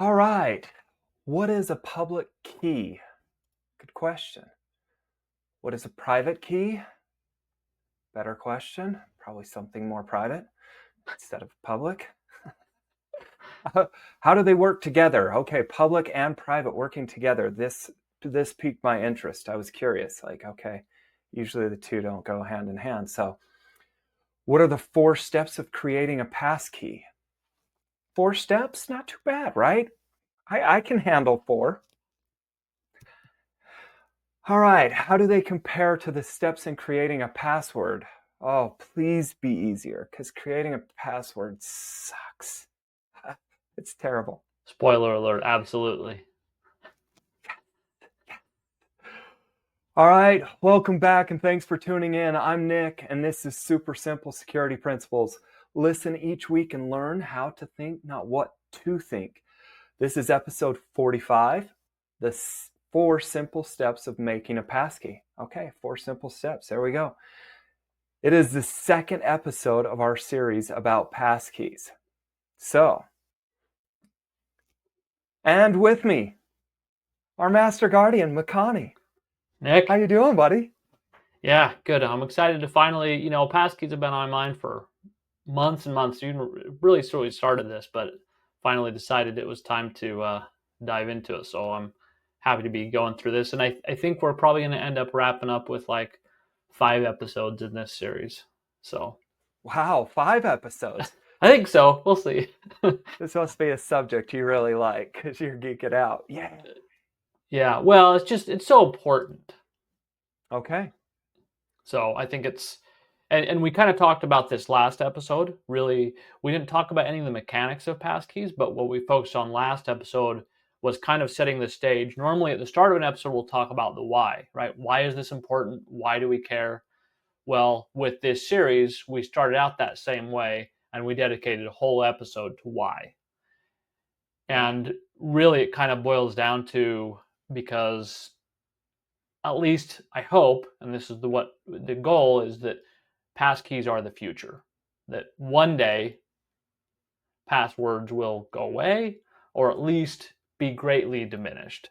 All right. What is a public key? Good question. What is a private key? Better question. Probably something more private instead of public. How do they work together? Okay, public and private working together. This piqued my interest. I was curious. Like, okay, usually the two don't go hand in hand. So, what are the 4 steps of creating a passkey? 4 steps? Not too bad, right? I can handle 4. All right, how do they compare to the steps in creating a password? Oh, please be easier, because creating a password sucks. It's terrible. Spoiler alert, absolutely. All right, welcome back and thanks for tuning in. I'm Nick, and this is Super Simple Security Principles. Listen each week and learn how to think, not what to think. This is episode 45, the 4 simple steps of making a passkey. Okay, 4 simple steps. There we go. It is the second episode of our series about passkeys. So, and with me, our master guardian, Makani. How Nick? you doing, buddy? Yeah, good. I'm excited to finally, passkeys have been on my mind for months and months. You really sort of started this, but finally decided it was time to dive into it. So I'm happy to be going through this. And I think we're probably going to end up wrapping up with like 5 episodes in this series. So Wow, 5 episodes. I think so. We'll see. This must be a subject you really like because you're geeking out. Yeah. Yeah, well, it's so important. Okay. So I think and we kind of talked about this last episode. Really, we didn't talk about any of the mechanics of passkeys, but what we focused on last episode was kind of setting the stage. Normally, at the start of an episode, we'll talk about the why, right? Why is this important? Why do we care? Well, with this series, we started out that same way, and we dedicated a whole episode to why. And really, it kind of boils down to because at least I hope, and this is what the goal is, that passkeys are the future. That one day passwords will go away or at least be greatly diminished.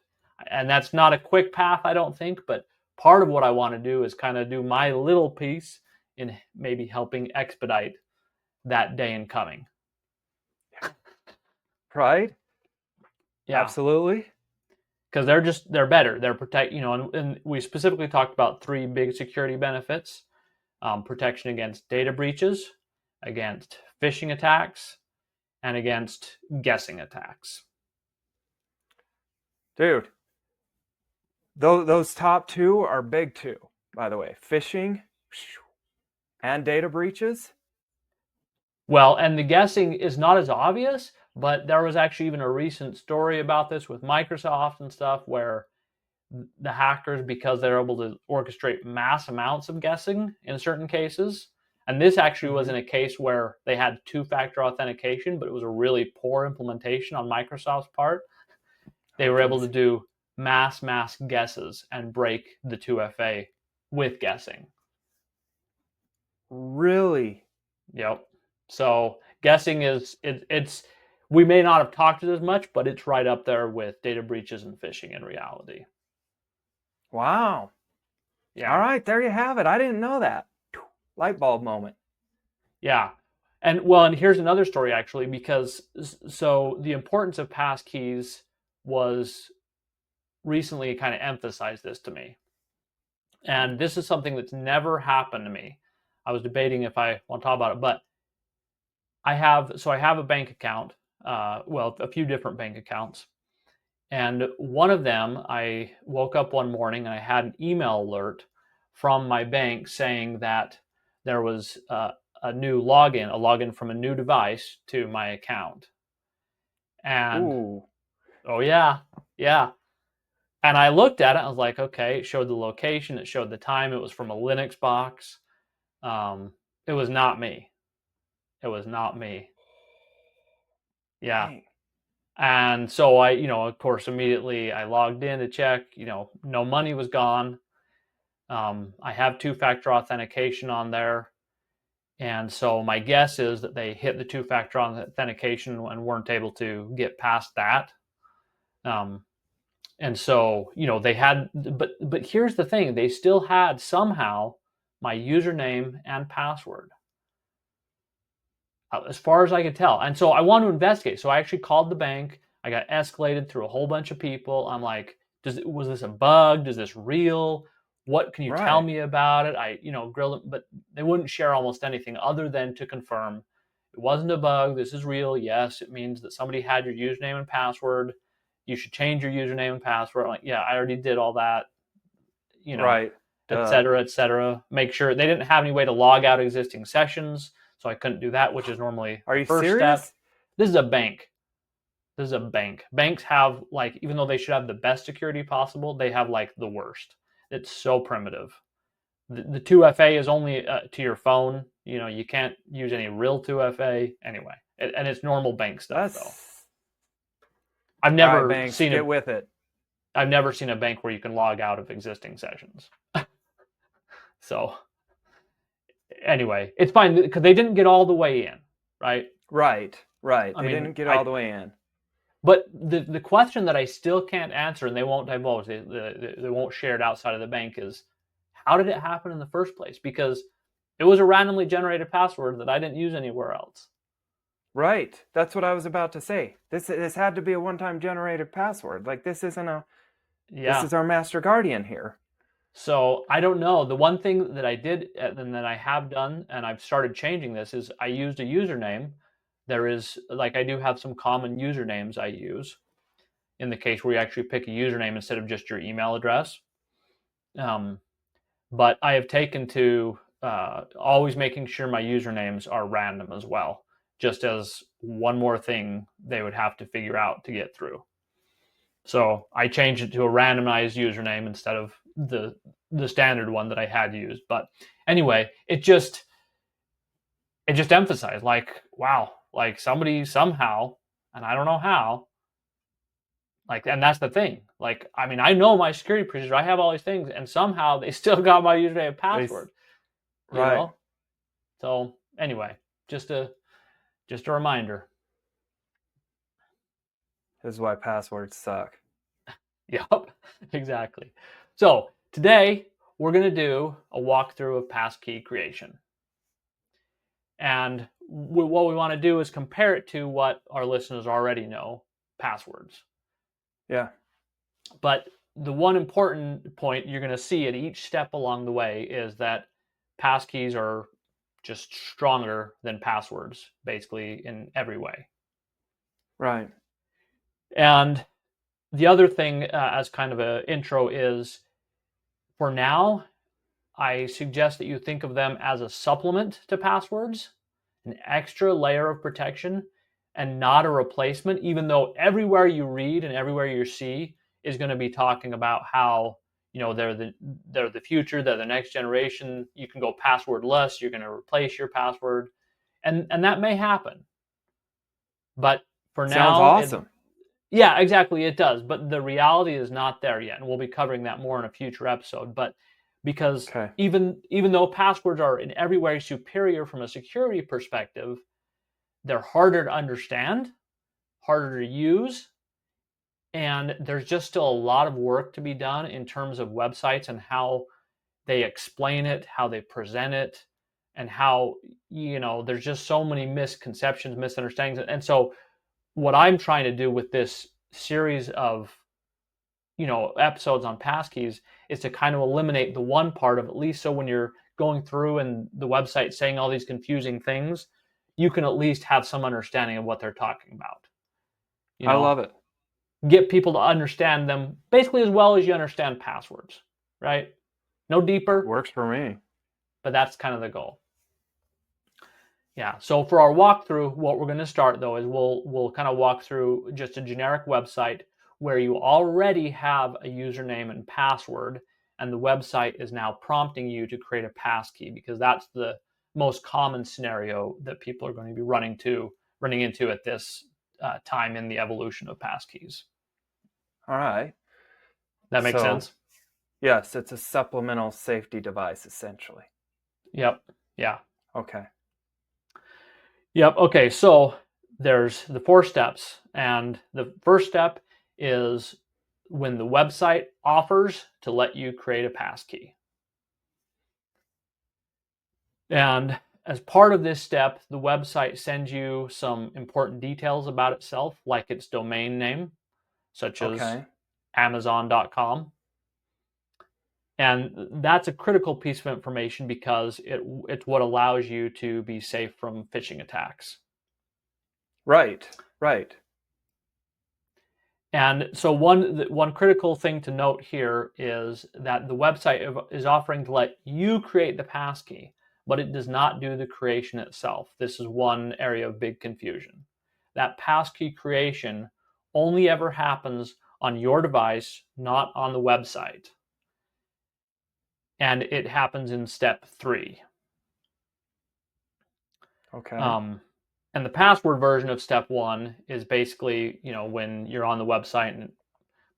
And that's not a quick path, I don't think, but part of what I want to do is kind of do my little piece in maybe helping expedite that day in coming. Right? Yeah, Absolutely. because they're better. They're and we specifically talked about 3 big security benefits: protection against data breaches, against phishing attacks, and against guessing attacks. Dude, those top 2 are big too, by the way. Phishing and data breaches. Well, and the guessing is not as obvious, but there was actually even a recent story about this with Microsoft and stuff where the hackers, because they're able to orchestrate mass amounts of guessing in certain cases. And this actually was in a case where they had 2-factor authentication, but it was a really poor implementation on Microsoft's part. They Oh, were able geez. to do mass guesses and break the 2FA with guessing. Really? Yep. So guessing it's we may not have talked it as much, but it's right up there with data breaches and phishing in reality. Wow. All Yeah. right, there you have it. I didn't know that. Light bulb moment. Yeah. And here's another story actually, because so the importance of passkeys was recently kind of emphasized this to me. And this is something that's never happened to me. I was debating if I want to talk about it, but I have a bank account, a few different bank accounts. And one of them, I woke up one morning and I had an email alert from my bank saying that there was a new login, a login from a new device to my account. And Ooh. oh yeah, yeah. And I looked at it. I was like, okay. It showed the location. It showed the time. It was from a Linux box. It was not me. It was not me. Yeah. Dang. And so I, of course, immediately I logged in to check. No money was gone. I have 2-factor authentication on there, And so my guess is that they hit the two-factor authentication and weren't able to get past that. And so, they had, but here's the thing, they still had somehow my username and password, as far as I could tell. And so I wanted to investigate. So I actually called the bank. I got escalated through a whole bunch of people. I'm like, was this a bug? Is this real? What can you tell me about it? I, grilled them, but they wouldn't share almost anything other than to confirm it wasn't a bug. This is real. Yes, it means that somebody had your username and password. You should change your username and password. I'm like, yeah, I already did all that, et cetera, et cetera. Make sure they didn't have any way to log out existing sessions, so I couldn't do that, which is normally the first step. This is a bank. Banks have, like, even though they should have the best security possible, they have like the worst. It's so primitive. The 2FA is only to your phone. You can't use any real 2FA anyway. And it's normal bank stuff, though. I've never seen get with it. I've never seen a bank where you can log out of existing sessions. So anyway, it's fine because they didn't get all the way in, right? Right. They didn't get all the way in. But the question that I still can't answer, and they won't divulge, they won't share it outside of the bank, is how did it happen in the first place? Because it was a randomly generated password that I didn't use anywhere else. Right. That's what I was about to say. This had to be a one-time generated password. Like, this isn't this is our master guardian here. So I don't know. The one thing that I did and that I have done, and I've started changing this, is I used a username. There is, like, I do have some common usernames I use in the case where you actually pick a username instead of just your email address. But I have taken to always making sure my usernames are random as well, just as one more thing they would have to figure out to get through. So I changed it to a randomized username instead of the standard one that I had used. But anyway, it just emphasized, like, wow, like somebody somehow, and I don't know how, like, and that's the thing. Like, I mean, I know my security procedure, I have all these things, and somehow they still got my username and password. You know? So anyway, just a reminder. This is why passwords suck. Yep, exactly. So today we're going to do a walkthrough of passkey creation. And what we want to do is compare it to what our listeners already know, passwords. Yeah. But the one important point you're going to see at each step along the way is that passkeys are just stronger than passwords, basically, in every way. Right. And the other thing, as kind of an intro, is for now, I suggest that you think of them as a supplement to passwords, an extra layer of protection, and not a replacement, even though everywhere you read and everywhere you see is going to be talking about how, they're the future, they're the next generation. You can go passwordless, you're going to replace your password, and that may happen. But for now, sounds awesome. Yeah, exactly, it does. But the reality is not there yet, and we'll be covering that more in a future episode. But because even though passwords are in every way superior from a security perspective, they're harder to understand, harder to use, and there's just still a lot of work to be done in terms of websites and how they explain it, how they present it, and how, there's just so many misconceptions, misunderstandings. And so what I'm trying to do with this series of episodes on passkeys is to kind of eliminate the one part of, at least so when you're going through and the website saying all these confusing things, you can at least have some understanding of what they're talking about. I love it. Get people to understand them basically as well as you understand passwords, right? No deeper. Works for me. But that's kind of the goal. Yeah, so for our walkthrough, what we're going to start, though, is we'll kind of walk through just a generic website where you already have a username and password, and the website is now prompting you to create a passkey, because that's the most common scenario that people are going to be running into at this time in the evolution of passkeys. All right. That makes sense? Yes, it's a supplemental safety device, essentially. Yep. Yeah. Okay. Yep. Okay. So there's the 4 steps. And the first step is when the website offers to let you create a passkey. And as part of this step, the website sends you some important details about itself, like its domain name, such as Okay. Amazon.com. And that's a critical piece of information because it's what allows you to be safe from phishing attacks. Right. Right. And so one critical thing to note here is that the website is offering to let you create the passkey, but it does not do the creation itself. This is one area of big confusion. That passkey creation only ever happens on your device, not on the website. And it happens in step 3. Okay. Um, and the password version of step 1 is basically, when you're on the website and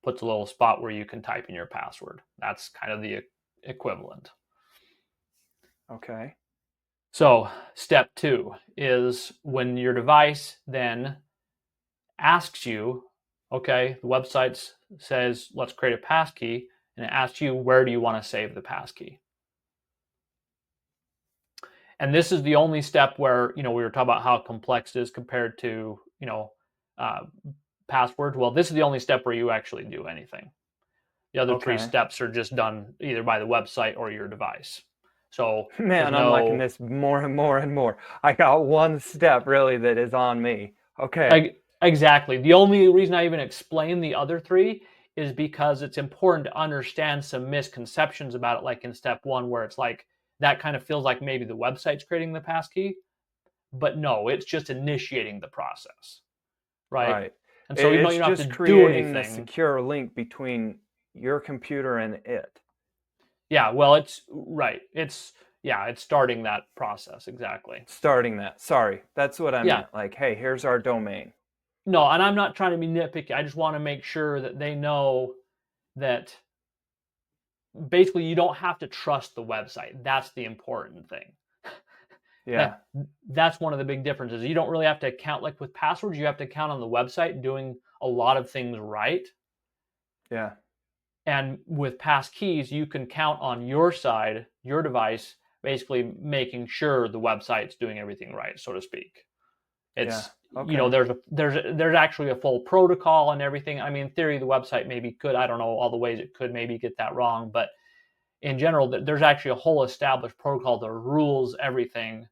puts a little spot where you can type in your password. That's kind of the equivalent. Okay. So, step 2 is when your device then asks you, okay, the website says, let's create a passkey, and it asks you, where do you want to save the passkey? And this is the only step where, we were talking about how complex it is compared to, uh, passwords. Well, this is the only step where you actually do anything. The other 3 Okay. steps are just done either by the website or your device. So there's Man, I'm liking no this more and more and more. I got one step really that is on me. Okay. exactly. The only reason I even explain the other 3 is because it's important to understand some misconceptions about it, like in step 1, where it's like that kind of feels like maybe the website's creating the passkey, but no, it's just initiating the process, right? Right. And so even though It's you don't have to just do creating the anything, secure link between your computer and it. yeah, well, it's right. It's starting that process exactly. Starting that. Sorry. That's what I Yeah, meant. Like, hey, here's our domain. no, and I'm not trying to be nitpicky. I just want to make sure that they know that basically you don't have to trust the website. That's the important thing. Yeah. That that's one of the big differences. You don't really have to count like with passwords. You have to count on the website doing a lot of things right. Yeah. And with passkeys, you can count on your side, your device, basically making sure the website's doing everything right, so to speak. Yeah. It's Okay. there's actually a full protocol and everything. I mean, in theory, the website maybe could, I don't know all the ways it could maybe get that wrong, but in general, there's actually a whole established protocol that rules everything.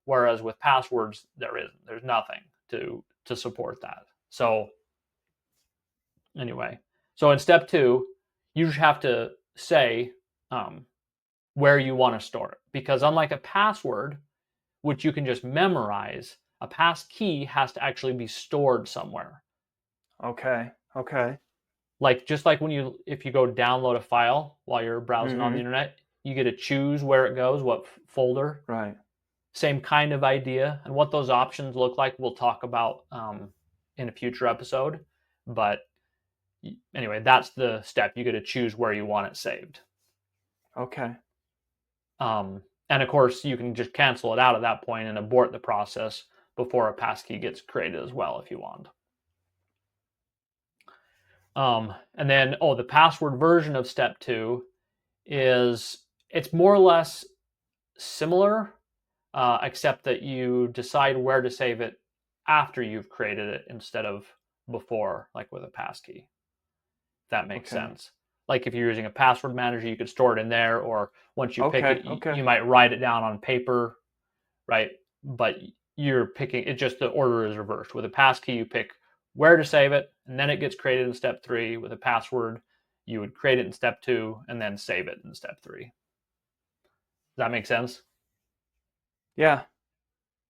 Whereas with passwords, there isn't. There's nothing to support that. So anyway, so in step 2, you just have to say um, where you want to store it, because unlike a password, which you can just memorize, a pass key has to actually be stored somewhere. Okay. Okay. Like just like if you go download a file while you're browsing on the Mm-hmm. internet, you get to choose where it goes, what folder. Right. Same kind of idea, and what those options look like, we'll talk about in a future episode. But anyway, that's the step. You get to choose where you want it saved. Okay. And of course, you can just cancel it out at that point and abort the process before a passkey gets created as well if you want. And then, the password version of step 2 is it's more or less similar, except that you decide where to save it after you've created it instead of before, like with a passkey. If that makes Okay. sense. Like if you're using a password manager, you could store it in there, or once you pick Okay. it, Okay. you might write it down on paper, right? But you're picking it, just the order is reversed. With a passkey, you pick where to save it, and then it gets created in step 3. With a password, you would create it in step 2 and then save it in step 3. Does that make sense? Yeah.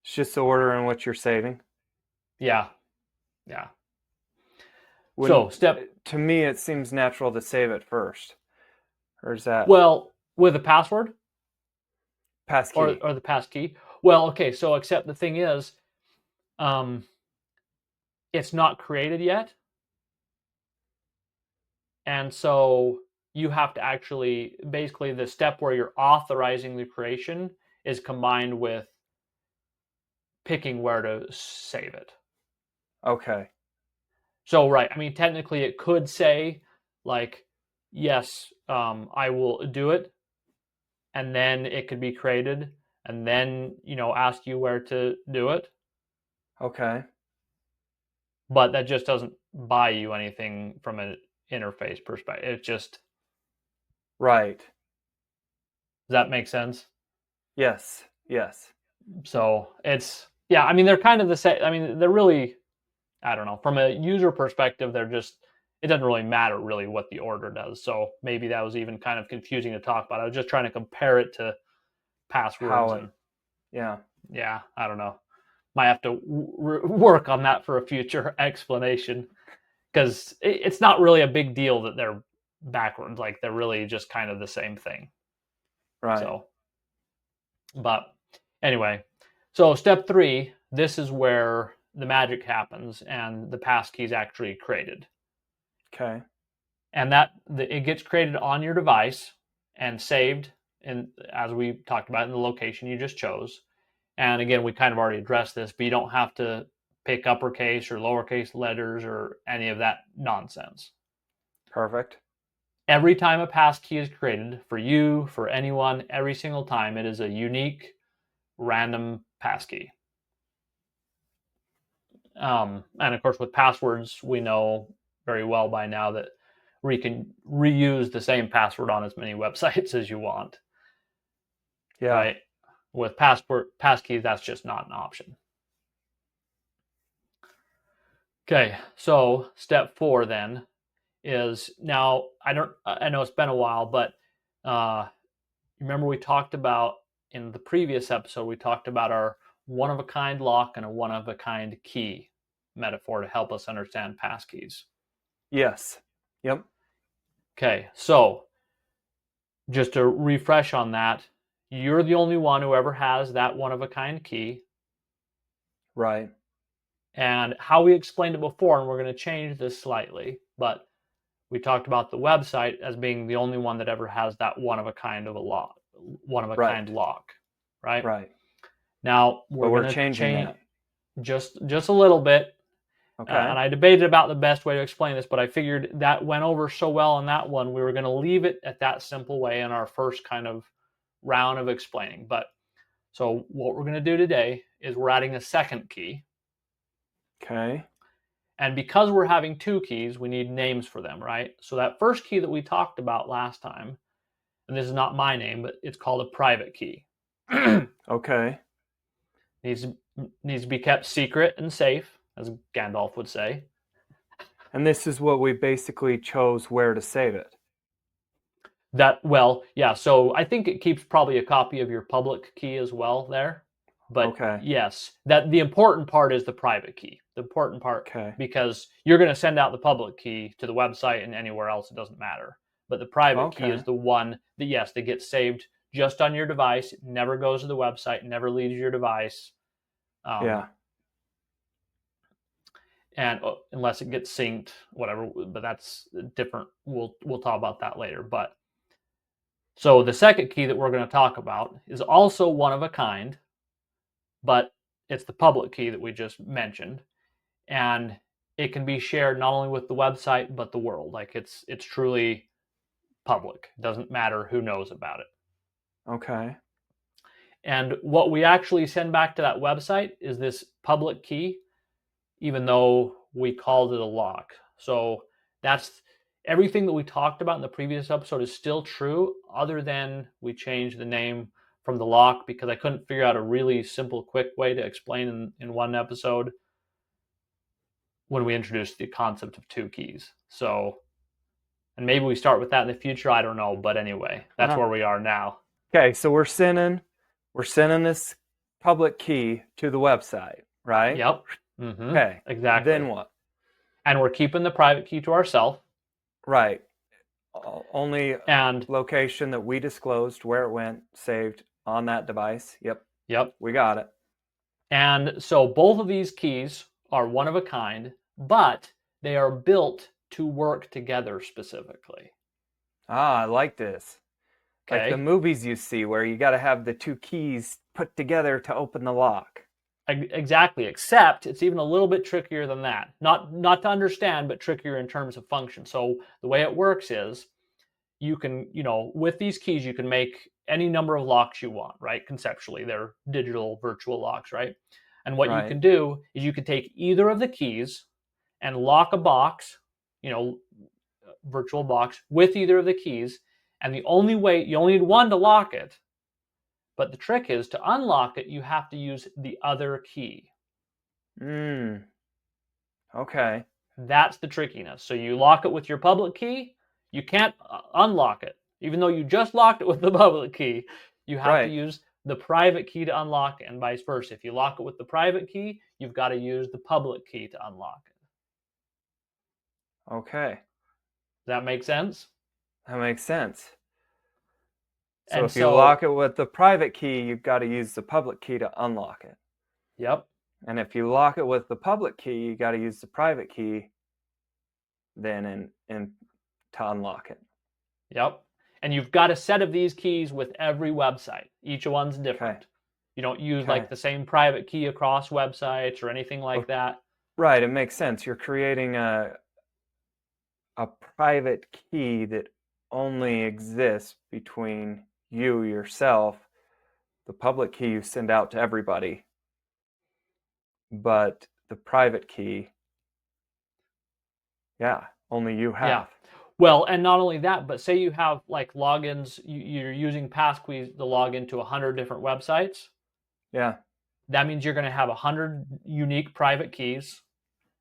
It's just the order in which you're saving. Yeah. Yeah. When So step to me it seems natural to save it first. Or is that Well, with a password or passkey? or the passkey. Well, okay, so except the thing is, um, it's not created yet, and so you have to actually basically the step where you're authorizing the creation is combined with picking where to save it. Okay. So, right, I mean, technically it could say, like, yes, I will do it, and then it could be created, and then, ask you where to do it. Okay. But that just doesn't buy you anything from an interface perspective. It just, Right. does that make sense? Yes. Yes. So it's, yeah, I mean, they're kind of the same. I mean, they're really, I don't know, from a user perspective, they're just, it doesn't really matter really what the order does. So maybe that was even kind of confusing to talk about. I was just trying to compare it to passwords, How it. and Yeah. yeah, I don't know. Might have to work on that for a future explanation, because it's not really a big deal that they're backwards. Like, they're really just kind of the same thing. Right. So, but anyway, so step 3, this is where the magic happens and the passkey is actually created. Okay. And it gets created on your device and saved in, as we talked about, in the location you just chose. And again, we kind of already addressed this, but you don't have to pick uppercase or lowercase letters or any of that nonsense. Perfect. Every time a passkey is created for you, for anyone, every single time, it is a unique, random passkey. And of course, with passwords, we know very well by now that we can reuse the same password on as many websites as you want. Yeah. Right? With passkeys, that's just not an option. Okay, so step 4 then is, now I know it's been a while, but remember we talked about in the previous episode, we talked about our one-of-a-kind lock and a one-of-a-kind key metaphor to help us understand passkeys. Yes. Yep. Okay, so just to refresh on that, you're the only one who ever has that one-of-a-kind key. Right. And how we explained it before, and we're going to change this slightly, but we talked about the website as being the only one that ever has that one-of-a-kind Right. lock, right? Right. Now But we're we're going to changing change that. just a little bit. Okay. And I debated about the best way to explain this, but I figured that went over so well on that one, we were going to leave it at that simple way in our first kind of round of explaining. But so what we're going to do today is we're adding a second key. Okay. And because we're having 2 keys, we need names for them, right? So that first key that we talked about last time, and this is not my name, but it's called a private key. Okay. needs to be kept secret and safe, as Gandalf would say. And this is what we basically chose where to save it. Yeah, so I think it keeps probably a copy of your public key as well there. But Okay. yes, that the important part is the private key. The important part, Okay. because you're going to send out the public key to the website and anywhere else, it doesn't matter. But the private key is the one that, yes, that gets saved just on your device. It never goes to the website, never leaves your device. Yeah. And unless it gets synced, whatever, but that's different. We'll talk about that later. But so the second key that we're going to talk about is also one of a kind, but it's the public key that we just mentioned, and it can be shared not only with the website but the world. Like, it's truly public. It doesn't matter who knows about it. Okay. And what we actually send back to that website is this public key, even though we called it a lock. So that's everything that we talked about in the previous episode is still true, other than we changed the name from the lock because I couldn't figure out a really simple, quick way to explain in one episode when we introduced the concept of 2 keys. So, and maybe we start with that in the future, I don't know, but anyway, that's where we are now. Okay, so we're sending this public key to the website, right? Yep. Mm-hmm. Okay. Exactly. Then what? And we're keeping the private key to ourselves. Right. Only and location that we disclosed where it went, saved on that device. Yep. We got it. And so both of these keys are one of a kind, but they are built to work together specifically. I like this. Okay. Like the movies you see where you got to have the 2 keys put together to open the lock. Exactly, except it's even a little bit trickier than that. Not to understand, but trickier in terms of function. So the way it works is you can, with these keys, you can make any number of locks you want, right? Conceptually, they're digital virtual locks, right? And what you Right. can do is you can take either of the keys and lock a box, you know, virtual box with either of the keys. And the only way, you only need one to lock it. But the trick is to unlock it, you have to use the other key. Okay. That's the trickiness. So you lock it with your public key, you can't unlock it. Even though you just locked it with the public key, you have to Right. use the private key to unlock it, and vice versa. If you lock it with the private key, you've got to use the public key to unlock it. Okay. Does that make sense? That makes sense. So And if you so, lock it with the private key, you've got to use the public key to unlock it. yep. And if you lock it with the public key, you got to use the private key then in to unlock it. Yep. And you've got a set of these keys with every website. Each one's different. Okay. You don't use Okay. like the same private key across websites or anything like that. Right. It makes sense. You're creating a private key that only exists between you, yourself. The public key you send out to everybody. But the private key, yeah, only you have. Yeah. Well, and not only that, but say you have like logins, you're using Passkey to log into 100 different websites. Yeah. That means you're going to have 100 unique private keys,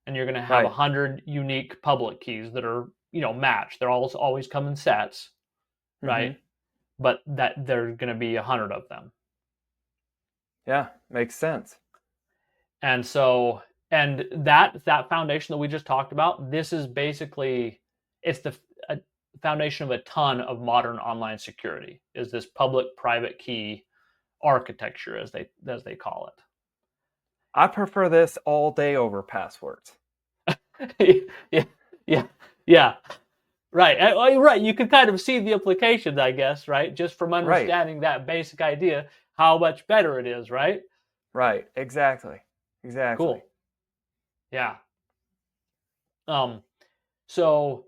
and you're going to have Right. 100 unique public keys that are, matched. They're always come in sets, right? But that there's going to be 100 of them. Yeah, makes sense. And so, and that foundation that we just talked about, this is basically, it's the foundation of a ton of modern online security, is this public-private key architecture, as they call it. I prefer this all day over passwords. yeah. Right. You can kind of see the implications, I guess, right? Just from understanding that basic idea, how much better it is, right? Right. Exactly. Cool. Yeah. So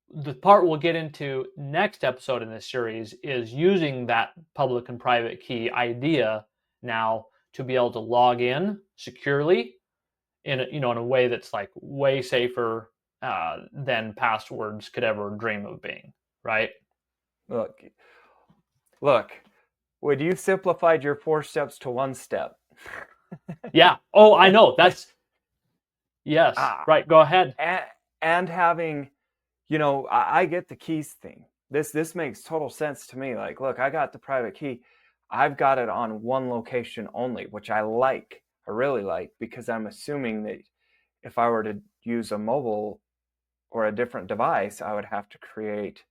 the part we'll get into next episode in this series is using that public and private key idea now to be able to log in securely in a way that's like way safer than passwords could ever dream of being, right? Look, would you simplified your 4 steps to 1 step? Yeah. Oh, I know. That's yes. Right. Go ahead. And having, I get the keys thing. This makes total sense to me. Like, look, I got the private key. I've got it on one location only, which I like. I really like, because I'm assuming that if I were to use a mobile or a different device, I would have to create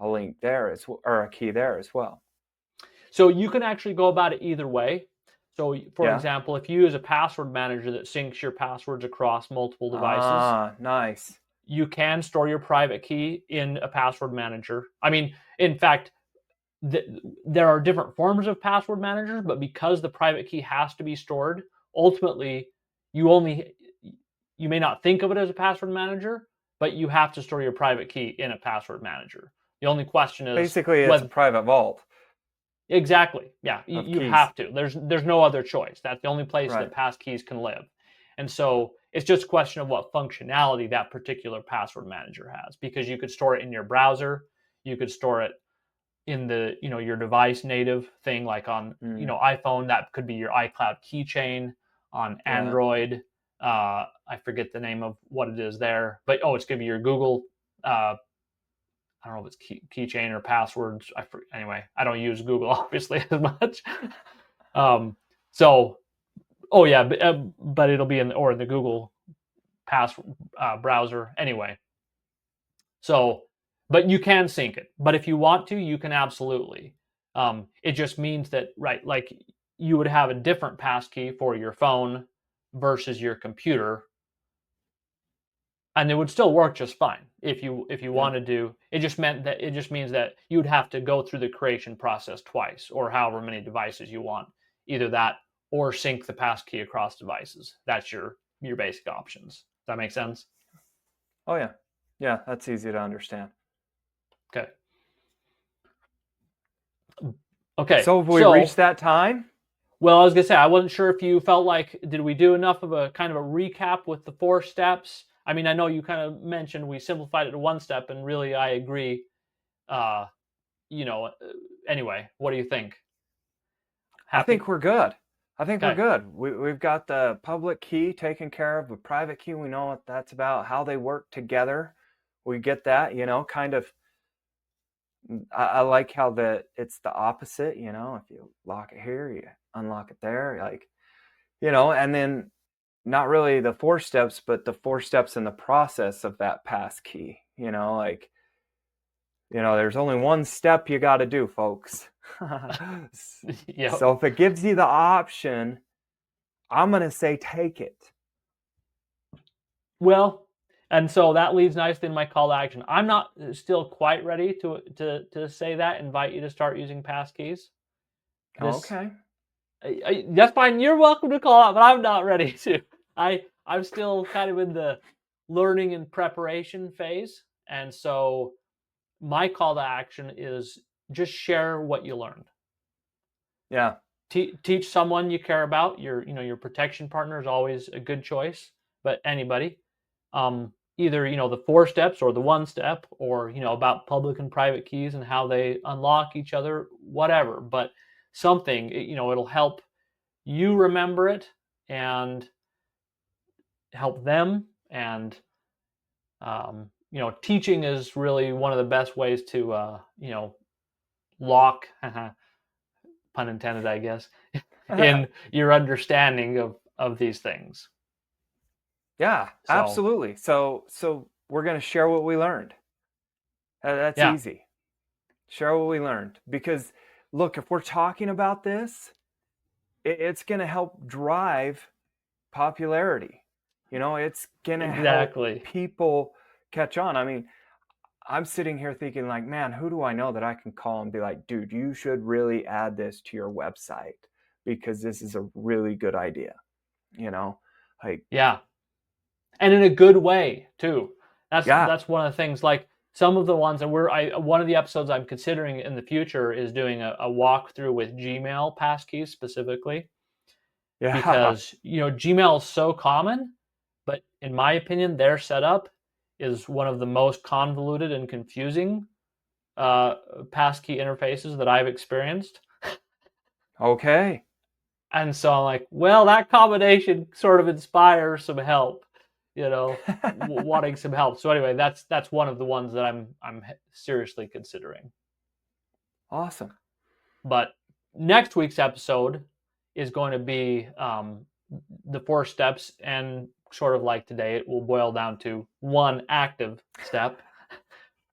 a link there or a key there as well. So you can actually go about it either way. So, for example, if you use a password manager that syncs your passwords across multiple devices, nice. You can store your private key in a password manager. I mean, in fact, there are different forms of password managers, but because the private key has to be stored, ultimately, you may not think of it as a password manager, but you have to store your private key in a password manager. The only question is basically it's a private vault. Exactly. Yeah, you have to. There's no other choice. That's the only place that passkeys can live. And so it's just a question of what functionality that particular password manager has, because you could store it in your browser, you could store it in the your device native thing, like on iPhone, that could be your iCloud keychain. On Android, I forget the name of what it is there, but it's gonna be your Google. I don't know if it's keychain or passwords. Anyway, I don't use Google obviously as much. But it'll be in the Google browser anyway. So, but you can sync it. But if you want to, you can absolutely. It just means that, right, like you would have a different passkey for your phone versus your computer, and it would still work just fine if you wanted to. It just means that you'd have to go through the creation process twice, or however many devices you want, either that or sync the passkey across devices. That's your basic options. Does that make sense? Oh yeah. Yeah, that's easy to understand. Okay. Okay. So have we reached that time? Well, I was gonna say, I wasn't sure if you felt like, did we do enough of a kind of a recap with the 4 steps? I mean, I know you kind of mentioned we simplified it to 1 step, and really, I agree. You know, anyway, what do you think? I Happy? think we're good. I think we're Okay. good. We've got the public key taken care of. The private key, we know what that's about, how they work together. We get that, kind of. I like how it's the opposite, if you lock it here, you unlock it there, like, and then not really the 4 steps, but the 4 steps in the process of that pass key, like, there's only 1 step you got to do, folks. Yep. So if it gives you the option, I'm going to say take it. Well, and so that leads nicely in my call to action. I'm not still quite ready to say that, invite you to start using passkeys. Okay. That's fine. You're welcome to call out, but I'm not ready to. I'm still kind of in the learning and preparation phase, and so my call to action is just share what you learned. Yeah. Teach someone you care about. Your protection partner is always a good choice, but anybody, either the 4 steps or the 1 step, or about public and private keys and how they unlock each other, whatever. But something, it'll help you remember it and help them. And teaching is really one of the best ways to lock pun intended, I guess, in your understanding of these things. Yeah, So, absolutely. So we're going to share what we learned. That's yeah. easy. Share what we learned, because look, if we're talking about this, it's going to help drive popularity. It's going to help Exactly. people catch on. I mean, I'm sitting here thinking like, man, who do I know that I can call and be like, dude, you should really add this to your website because this is a really good idea. Like, Yeah. And in a good way too. yeah, That's one of the things, like some of the ones that one of the episodes I'm considering in the future is doing a walkthrough with Gmail passkeys specifically, yeah, because Gmail is so common, but in my opinion, their setup is one of the most convoluted and confusing passkey interfaces that I've experienced. okay. And so I'm like, well, that combination sort of inspires some help, wanting some help. So anyway, that's one of the ones that I'm seriously considering. Awesome. But next week's episode is going to be the 4 steps, and sort of like today, it will boil down to 1 active step,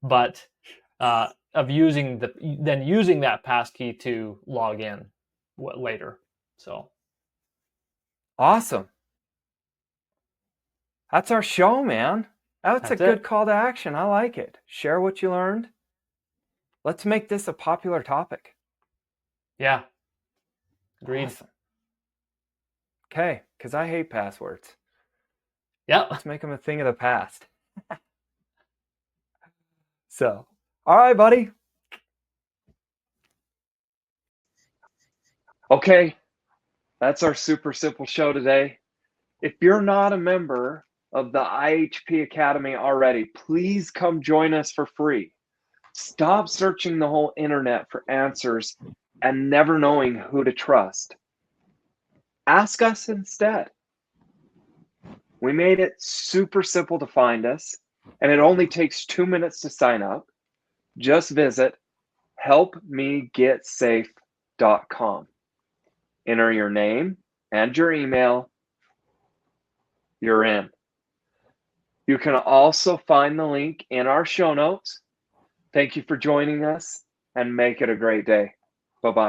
but of using that passkey to log in later. So Awesome. That's our show, man. That's a good it. call to action. I like it. Share what you learned. Let's make this a popular topic. Yeah. Agreed. Awesome. Okay, because I hate passwords. Yeah. Let's make them a thing of the past. So, all right, buddy. Okay, that's our super simple show today. If you're not a member of the IHP Academy already, please come join us for free. Stop searching the whole internet for answers and never knowing who to trust. Ask us instead. We made it super simple to find us, and it only takes 2 minutes to sign up. Just visit helpmegetsafe.com. Enter your name and your email. You're in. You can also find the link in our show notes. Thank you for joining us, and make it a great day. Bye-bye.